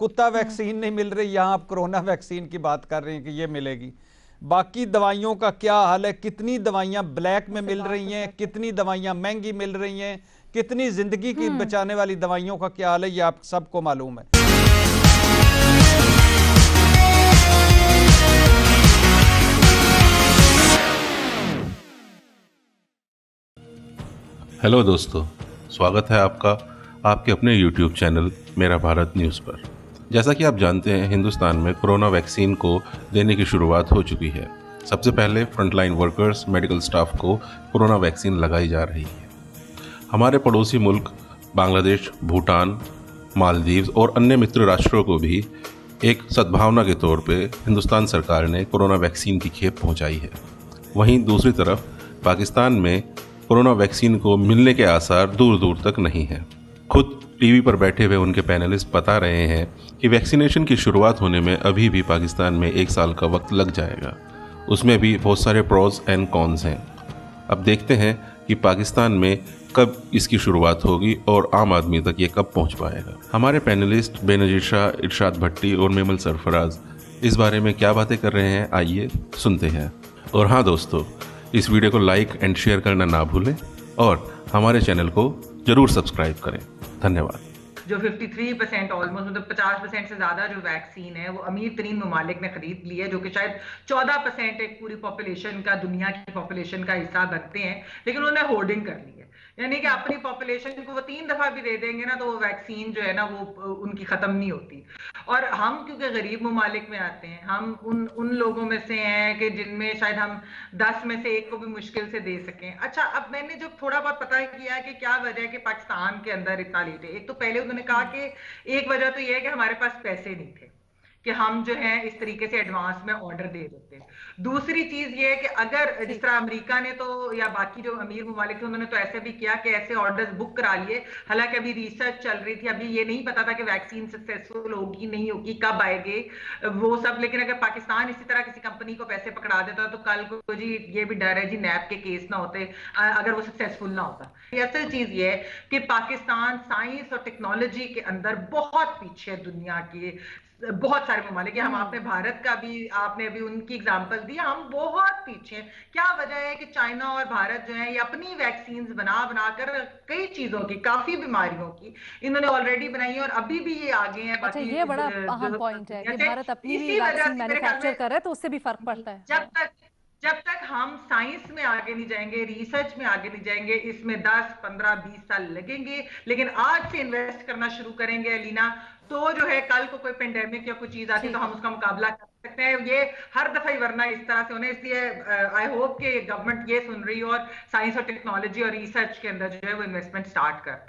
कुत्ता वैक्सीन नहीं मिल रही, यहाँ आप कोरोना वैक्सीन की बात कर रहे हैं कि ये मिलेगी। बाकी दवाइयों का क्या हाल है, कितनी दवाइयाँ ब्लैक में मिल रही हैं, कितनी दवाइयाँ महंगी मिल रही हैं, कितनी जिंदगी की बचाने वाली दवाइयों का क्या हाल है, ये आप सबको मालूम है। हेलो दोस्तों, स्वागत है आपका आपके अपने YouTube चैनल मेरा भारत न्यूज़ पर। जैसा कि आप जानते हैं, हिंदुस्तान में कोरोना वैक्सीन को देने की शुरुआत हो चुकी है। सबसे पहले फ्रंटलाइन वर्कर्स, मेडिकल स्टाफ को कोरोना वैक्सीन लगाई जा रही है। हमारे पड़ोसी मुल्क बांग्लादेश, भूटान, मालदीव्स और अन्य मित्र राष्ट्रों को भी एक सद्भावना के तौर पे हिंदुस्तान सरकार ने कोरोना वैक्सीन की खेप पहुंचाई है। वहीं दूसरी तरफ पाकिस्तान में कोरोना वैक्सीन को मिलने के आसार दूर दूर तक नहीं हैं। खुद टीवी पर बैठे हुए उनके पैनलिस्ट बता रहे हैं कि वैक्सीनेशन की शुरुआत होने में अभी भी पाकिस्तान में 1 साल का वक्त लग जाएगा। उसमें भी बहुत सारे प्रोज एंड कॉन्स हैं। अब देखते हैं कि पाकिस्तान में कब इसकी शुरुआत होगी और आम आदमी तक ये कब पहुंच पाएगा। हमारे पैनलिस्ट बेनजीर शाह, इरशाद भट्टी और मेमल सरफराज इस बारे में क्या बातें कर रहे हैं, आइए सुनते हैं। और हाँ दोस्तों, इस वीडियो को लाइक एंड शेयर करना ना भूलें और हमारे चैनल को जरूर सब्सक्राइब करें। धन्यवाद। जो 53% ऑलमोस्ट मतलब 50% से ज्यादा जो वैक्सीन है वो अमीर तरीन ममालिक ने खरीद ली है, जो कि शायद 14% एक पूरी पॉपुलेशन का, दुनिया की पॉपुलेशन का हिस्सा बनते हैं, लेकिन उन्होंने होर्डिंग कर ली है। यानी कि अपनी पॉपुलेशन को वो 3 दफा भी दे देंगे ना, तो वो वैक्सीन जो है ना वो उनकी खत्म नहीं होती। और हम क्योंकि गरीब ममालिक में आते हैं, हम उन लोगों में से हैं कि जिनमें शायद हम 10 में से 1 को भी मुश्किल से दे सकें। अच्छा, अब मैंने जो थोड़ा बहुत पता किया है कि क्या वजह है कि पाकिस्तान के अंदर इतना लेट है। एक तो पहले उन्होंने कहा कि एक वजह तो ये है कि हमारे पास पैसे नहीं थे कि हम जो है इस तरीके से एडवांस में ऑर्डर दे देते। दूसरी चीज ये है कि अगर जिस तरह अमेरिका ने तो या बाकी जो अमीर ममालिक थे उन्होंने तो ऐसे भी किया कि ऐसे ऑर्डर्स बुक करा लिए। हालांकि अभी रिसर्च चल रही थी, अभी ये नहीं पता था कि वैक्सीन सक्सेसफुल होगी नहीं होगी, कब आएगी वो सब। लेकिन अगर पाकिस्तान इसी तरह किसी कंपनी को पैसे पकड़ा देता तो कल को जी ये भी डर है जी नैब के केस ना होते अगर वो सक्सेसफुल ना होता। असल चीज ये है कि पाकिस्तान साइंस और टेक्नोलॉजी के अंदर बहुत पीछे दुनिया की बहुत सारे ममालिक हैं। हम आपने भारत का भी, आपने अभी उनकी एग्जांपल दी, हम बहुत पीछे हैं। क्या वजह है कि चाइना और भारत जो है ये अपनी वैक्सीन बना कर कई चीजों की, काफी बीमारियों की इन्होंने ऑलरेडी बनाई है और अभी भी ये आगे हैं। अच्छा, ये बड़ा अहम पॉइंट है कि भारत अपनी भी वैक्सीन मैन्युफैक्चर कर रहा है, तो उससे भी फर्क पड़ता है। जब तक हम साइंस में आगे नहीं जाएंगे, रिसर्च में आगे नहीं जाएंगे, इसमें 10, 15, 20 साल लगेंगे। लेकिन आज से इन्वेस्ट करना शुरू करेंगे अलीना, तो जो है कल को कोई पेंडेमिक या कोई चीज आती तो हम उसका मुकाबला कर सकते हैं। ये हर दफा ही वरना इस तरह से होने, इसलिए आई होप कि गवर्नमेंट ये सुन रही हो और साइंस और टेक्नोलॉजी और रिसर्च के अंदर जो है वो इन्वेस्टमेंट स्टार्ट कर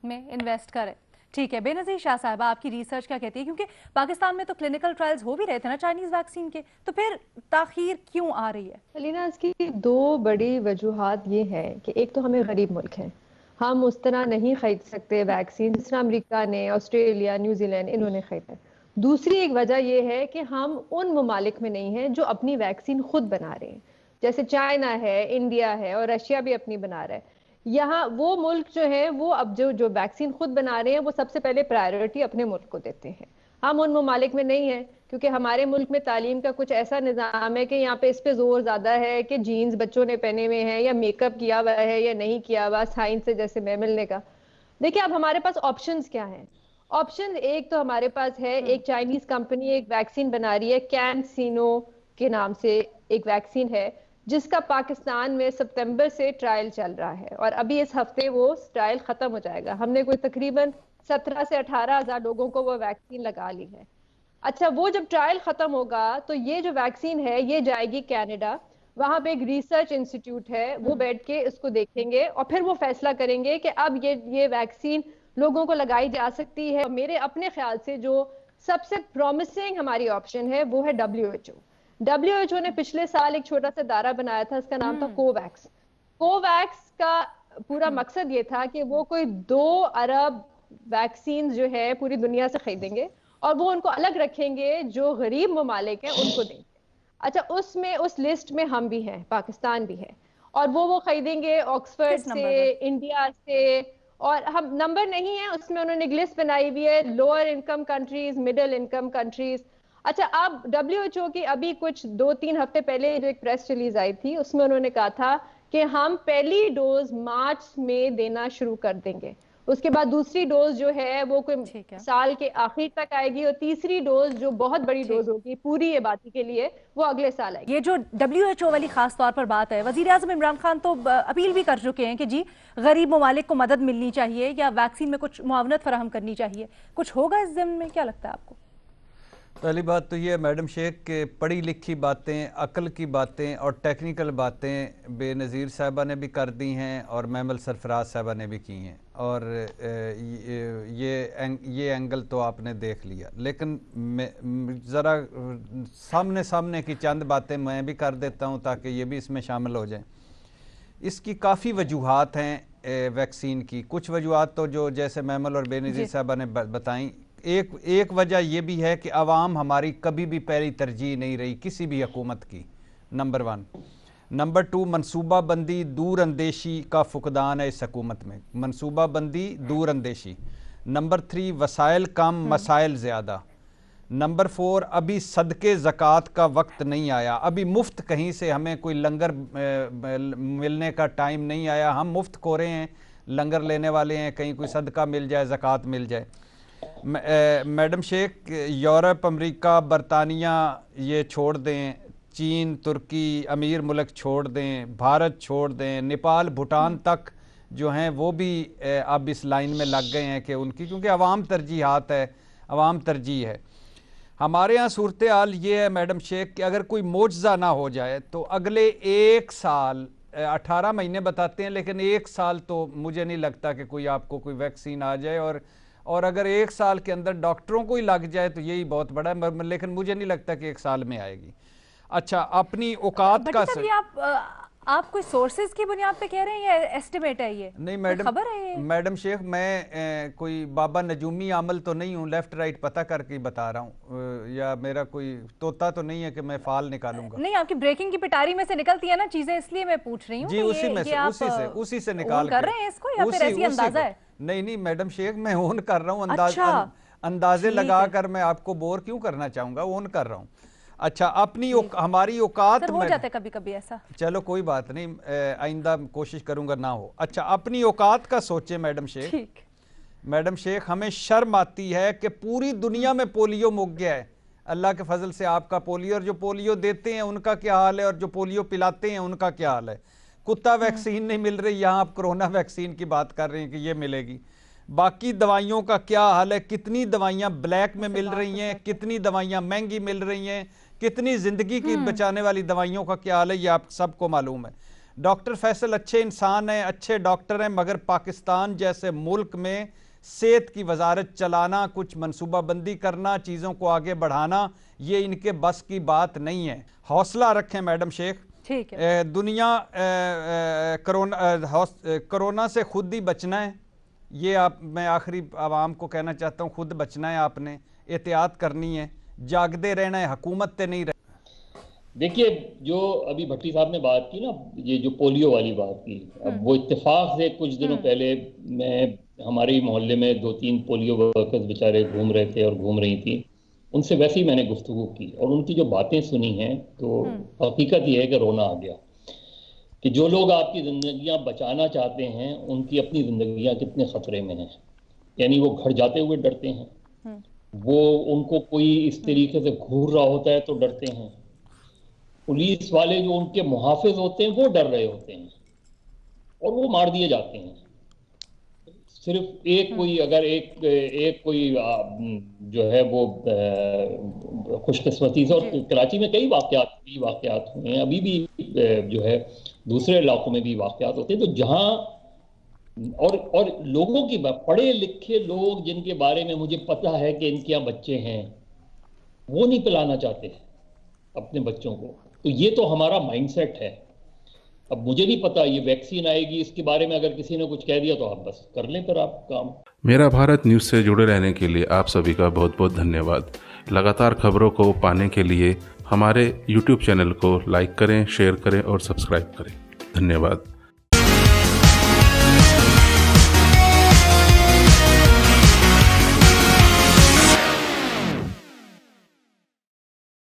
में इन्वेस्ट करे। ठीक है, बेनजीर शाह साहबा, आपकी रिसर्च क्या कहती है? क्योंकि पाकिस्तान में तो क्लिनिकल ट्रायल्स हो भी रहे थे ना चाइनीज वैक्सीन के, तो फिर ताखीर क्यों आ रही है? अलीना, इसकी 2 बड़ी वजूहात ये है कि एक तो हमें गरीब मुल्क हैं, हम उस तरह नहीं खरीद सकते वैक्सीन जिस तरह अमेरिका ने, ऑस्ट्रेलिया, न्यूजीलैंड इन्होंने खरीदा। दूसरी एक वजह यह है कि हम उन ममालिक में नहीं हैं जो अपनी वैक्सीन खुद बना रहे हैं, जैसे चाइना है, इंडिया है और रशिया भी अपनी बना रहा है। यहाँ वो मुल्क जो है वो अब जो वैक्सीन खुद बना रहे हैं वो सबसे पहले प्रायोरिटी अपने मुल्क को देते हैं। हम उन ममालिक में नहीं हैं क्योंकि हमारे मुल्क में तालीम का कुछ ऐसा निज़ाम है कि यहाँ पे इस पे जोर ज्यादा है कि जीन्स बच्चों ने पहने हुए हैं या मेकअप किया हुआ है या नहीं किया हुआ, साइंस से जैसे मैं मिलने का। देखिए, अब हमारे पास ऑप्शंस क्या हैं? ऑप्शन एक तो हमारे पास है, एक चाइनीज कंपनी एक वैक्सीन बना रही है, कैंसिनो के नाम से एक वैक्सीन है, जिसका पाकिस्तान में सितंबर से ट्रायल चल रहा है और अभी इस हफ्ते वो ट्रायल खत्म हो जाएगा। हमने कोई तकरीबन 17 से 18 हजार लोगों को वो वैक्सीन लगा ली है। अच्छा, वो जब ट्रायल खत्म होगा तो ये जो वैक्सीन है ये जाएगी कनाडा, वहां पे एक रिसर्च इंस्टीट्यूट है, वो बैठ के इसको देखेंगे और फिर वो फैसला करेंगे कि अब ये वैक्सीन लोगों को लगाई जा सकती है। मेरे अपने ख्याल से जो सबसे प्रॉमिसिंग हमारी ऑप्शन है वो है WHO ने पिछले साल एक छोटा सा दायरा बनाया था, इसका नाम था कोवैक्स। कोवैक्स का पूरा मकसद ये था कि वो कोई 2 अरब वैक्सीन जो है पूरी दुनिया से खरीदेंगे और वो उनको अलग रखेंगे, जो गरीब ममालिक हैं उनको देंगे। अच्छा, उसमें उस लिस्ट में हम भी हैं, पाकिस्तान भी है, और वो खरीदेंगे ऑक्सफर्ड से, इंडिया से और हम नंबर नहीं है उसमें, उन्होंने एक लिस्ट बनाई हुई है, lower income countries, middle income countries. अच्छा, अब WHO की अभी कुछ 2-3 हफ्ते पहले जो एक प्रेस रिलीज आई थी, उसमें उन्होंने कहा था कि हम पहली डोज मार्च में देना शुरू कर देंगे, उसके बाद दूसरी डोज जो है वो कोई साल के आखिर तक आएगी, और तीसरी डोज जो बहुत बड़ी डोज होगी पूरी आबादी के लिए वो अगले साल आएगी। ये जो WHO वाली खास तौर पर बात है, वजीर आज़म इमरान खान तो अपील भी कर चुके हैं कि जी गरीब ममालिक को मदद मिलनी चाहिए या वैक्सीन में कुछ मुआवनत फराहम करनी चाहिए, कुछ होगा इस ज़िम्न में, क्या लगता है आपको? पहली बात तो ये मैडम शेख के पढ़ी लिखी बातें, अकल की बातें और टेक्निकल बातें बेनज़ीर साहबा ने भी कर दी हैं और महमल सरफराज साहबा ने भी की हैं, और ये एंगल तो आपने देख लिया। लेकिन ज़रा सामने की चंद बातें मैं भी कर देता हूँ ताकि ये भी इसमें शामिल हो जाएं। इसकी काफ़ी वजूहात हैं वैक्सीन की। कुछ वजूहात तो जो जैसे महमल और बेनज़ीर साहबा ने बताई, एक वजह यह भी है कि आवाम हमारी कभी भी पहली तरजीह नहीं रही किसी भी हुकूमत की, नंबर 1। नंबर 2, मनसूबा बंदी दूर अंदेशी का फुकदान है इस हुकूमत में, मनसूबा बंदी दूर अंदेशी। नंबर 3, वसाइल कम मसाइल ज़्यादा। नंबर 4, अभी सदके ज़कात का वक्त नहीं आया, अभी मुफ्त कहीं से हमें कोई लंगर मिलने का टाइम नहीं आया, हम मुफ्त खोरे हैं, लंगर लेने वाले हैं, कहीं कोई सदका मिल जाए, ज़कात मिल जाए। मैडम शेख, यूरोप, अमेरिका, बरतानिया ये छोड़ दें, चीन, तुर्की, अमीर मुल्क छोड़ दें, भारत छोड़ दें, नेपाल, भूटान तक जो हैं वो भी अब इस लाइन में लग गए हैं कि उनकी, क्योंकि अवाम तरजीहात है, अवाम तरजीह है। हमारे यहाँ सूरत हाल ये है मैडम शेख कि अगर कोई मोजज़ा ना हो जाए तो अगले 1 साल, 18 महीने बताते हैं लेकिन 1 साल तो मुझे नहीं लगता कि कोई आपको कोई वैक्सीन आ जाए, और अगर 1 साल के अंदर डॉक्टरों को ही लग जाए तो यही बहुत बड़ा है, लेकिन मुझे नहीं लगता कि 1 साल में आएगी। अच्छा, अपनी औकात का आप कोई सोर्सेज की बुनियाद पे कह रहे हैं या एस्टिमेट है ये? नहीं मैडम, खबर है ये? मैडम शेख, मैं कोई बाबा नजूमी आमल तो नहीं हूँ, लेफ्ट राइट पता करके बता रहा हूँ, या मेरा कोई तोता तो नहीं है कि मैं फाल निकालूंगा। नहीं, आपकी ब्रेकिंग की पिटारी में से निकलती है ना चीजें, इसलिए मैं पूछ रही हूँ जी, उसी से निकाल कर रहे हैं इसको या फिर ऐसी अंदाजा है? नहीं मैडम शेख, मैं ओन कर रहा हूँ, अंदाजे लगा कर मैं आपको बोर क्यों करना चाहूंगा, ओन कर रहा हूँ। अच्छा, अपनी हमारी औकात हो जाता है कभी कभी ऐसा, चलो कोई बात नहीं, आइंदा कोशिश करूंगा ना हो। अच्छा, अपनी औकात का सोचे मैडम शेख। मैडम शेख, हमें शर्म आती है कि पूरी दुनिया में पोलियो मुक गया है, अल्लाह के फजल से आपका पोलियो, और जो पोलियो देते हैं उनका क्या हाल है, और जो पोलियो पिलाते हैं उनका क्या हाल है। कुत्ता वैक्सीन नहीं मिल रही, यहाँ आप कोरोना वैक्सीन की बात कर रहे हैं कि ये मिलेगी। बाकी दवाइयों का क्या हाल है, कितनी दवाइयाँ ब्लैक में मिल रही हैं, कितनी दवाइयाँ महंगी मिल रही हैं, कितनी ज़िंदगी की बचाने वाली दवाइयों का क्या हाल है, ये आप सबको मालूम है। डॉक्टर फैसल अच्छे इंसान हैं, अच्छे डॉक्टर हैं, मगर पाकिस्तान जैसे मुल्क में सेहत की वजारत चलाना, कुछ मनसूबाबंदी करना, चीज़ों को आगे बढ़ाना, ये इनके बस की बात नहीं है। हौसला रखें मैडम शेख, ठीक है। दुनिया कोरोना से खुद ही बचना है, ये मैं आखिरी आवाम को कहना चाहता हूँ, खुद बचना है, आपने एहतियात करनी है, जागते रहना है, हुकूमत से नहीं रहना। देखिए, जो अभी भट्टी साहब ने बात की ना, ये जो पोलियो वाली बात की, अब वो इत्तेफाक से कुछ दिनों पहले मैं हमारे मोहल्ले में 2-3 पोलियो वर्कर्स बेचारे घूम रहे थे और घूम रही थी, उनसे वैसे ही मैंने गुफ्तगू की और उनकी जो बातें सुनी हैं तो हकीकत ये है कि रोना आ गया कि जो लोग आपकी जिंदगियां बचाना चाहते हैं उनकी अपनी जिंदगियां कितने खतरे में हैं। यानी वो घर जाते हुए डरते हैं, वो उनको कोई इस तरीके से घूर रहा होता है तो डरते हैं, पुलिस वाले जो उनके मुहाफिज होते हैं वो डर रहे होते हैं और वो मार दिए जाते हैं। सिर्फ एक कोई अगर एक कोई जो है वो खुशकिस्मती से, और कराची में कई वाकयात हुए हैं, अभी भी जो है दूसरे इलाकों में भी वाकयात होते हैं, तो जहां और लोगों की पढ़े लिखे लोग जिनके बारे में मुझे पता है कि इनके यहाँ बच्चे हैं, वो नहीं पिलाना चाहते अपने बच्चों को। तो ये तो हमारा माइंडसेट है। अब मुझे नहीं पता ये वैक्सीन आएगी, इसके बारे में अगर किसी ने कुछ कह दिया तो आप बस कर लें फिर आप काम। मेरा भारत न्यूज़ से जुड़े रहने के लिए आप सभी का बहुत बहुत धन्यवाद। लगातार खबरों को पाने के लिए हमारे YouTube चैनल को लाइक करें, शेयर करें और सब्सक्राइब करें। धन्यवाद।